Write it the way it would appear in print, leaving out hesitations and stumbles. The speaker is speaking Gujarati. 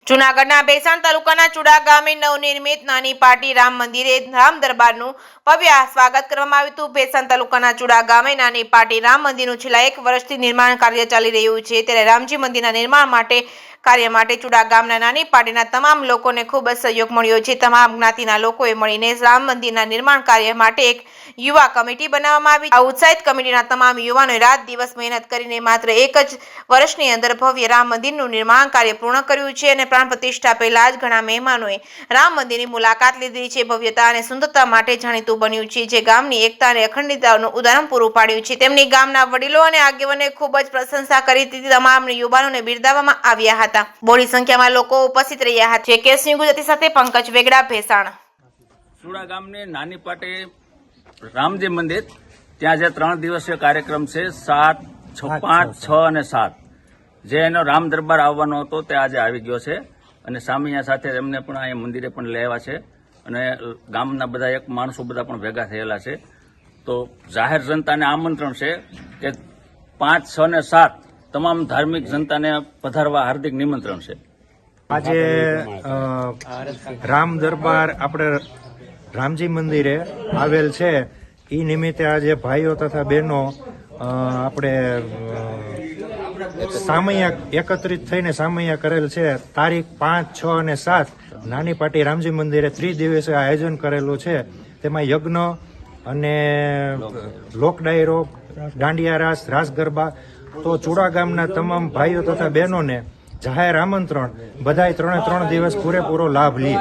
જૂનાગઢના ભેસાણ તાલુકાના ચુડા ગામે નવનિર્મિત નાની પાટી રામ મંદિરે રામ દરબારનું ભવ્ય સ્વાગત કરવામાં આવ્યું હતું। ભેસાણ તાલુકાના ચુડા ગામે નાની પાટી રામ મંદિરનું છેલ્લા 1 વર્ષથી નિર્માણ કાર્ય ચાલી રહ્યું છે, ત્યારે રામજી મંદિરના નિર્માણ કાર્ય માટે ચુડા ગામના નાની પાટીના તમામ લોકોને ખૂબ જ સહયોગ મળ્યો છે। તમામ જ્ઞાતિના લોકોએ મળીને રામ મંદિરના નિર્માણ કાર્ય માટે એક યુવા કમિટી બનાવવામાં આવી। આ ઉત્સાહિત કમિટીના તમામ યુવાનોએ રાત દિવસ મહેનત કરીને માત્ર 1 જ વર્ષની અંદર ભવ્ય રામ મંદિરનું નિર્માણ કાર્ય પૂર્ણ કર્યું છે અને પ્રાણ પ્રતિષ્ઠા પહેલા જ ઘણા મહેમાનોએ રામ મંદિરની મુલાકાત લીધી છે। ભવ્યતા અને સુંદરતા માટે જાણીતું બન્યું છે, જે ગામની એકતા અને અખંડિતતાનું ઉદાહરણ પૂરું પાડ્યું છે। તેમની ગામના વડીલો અને આગેવાનોએ ખૂબ જ પ્રશંસા કરી હતી। તમામ યુવાનોને બિરદાવવામાં આવ્યા હતા। બહોળી સંખ્યામાં લોકો ઉપસ્થિત રહ્યા હતા। કેસ ન્યૂઝ ગુજરાતી સાથે પંકજ વેગડા, ભેસાણ। ચુડા ગામની નાની પાટી રામજી મંદિર, ત્યાં જે 3 દિવસીય કાર્યક્રમ છે 7, 5, 6 અને 7, જે એનો રામ દરબાર આવવાનો હતો તે આજે આવી ગયો છે અને સામિયા સાથે એમને પણ અહીંયા મંદિરે પણ લેવા છે અને ગામના બધા એક માણસો બધા પણ ભેગા થયેલા છે। તો જાહેર જનતાને આમંત્રણ છે કે 5, 6 અને 7 તમામ ધાર્મિક જનતાને પધારવા હાર્દિક નિમંત્રણ છે। આજે રામ દરબાર આપણે રામજી મંદિરે આવેલ છે, એ નિમિત્તે આજે ભાઈઓ તથા બહેનો આપણે સામૈયા એકત્રિત થઈને સામૈયા કરેલ છે। તારીખ 5, 6 અને 7 નાની પાટી રામજી મંદિરે 3 દિવસે આયોજન કરેલું છે। તેમાં યજ્ઞ અને લોક ડાયરો, દાંડિયા રાસ, રાસ ગરબા। તો ચુડા ગામના તમામ ભાઈઓ તથા બહેનોને જાહેર આમંત્રણ, બધાય 3 દિવસ પૂરેપૂરો લાભ લે।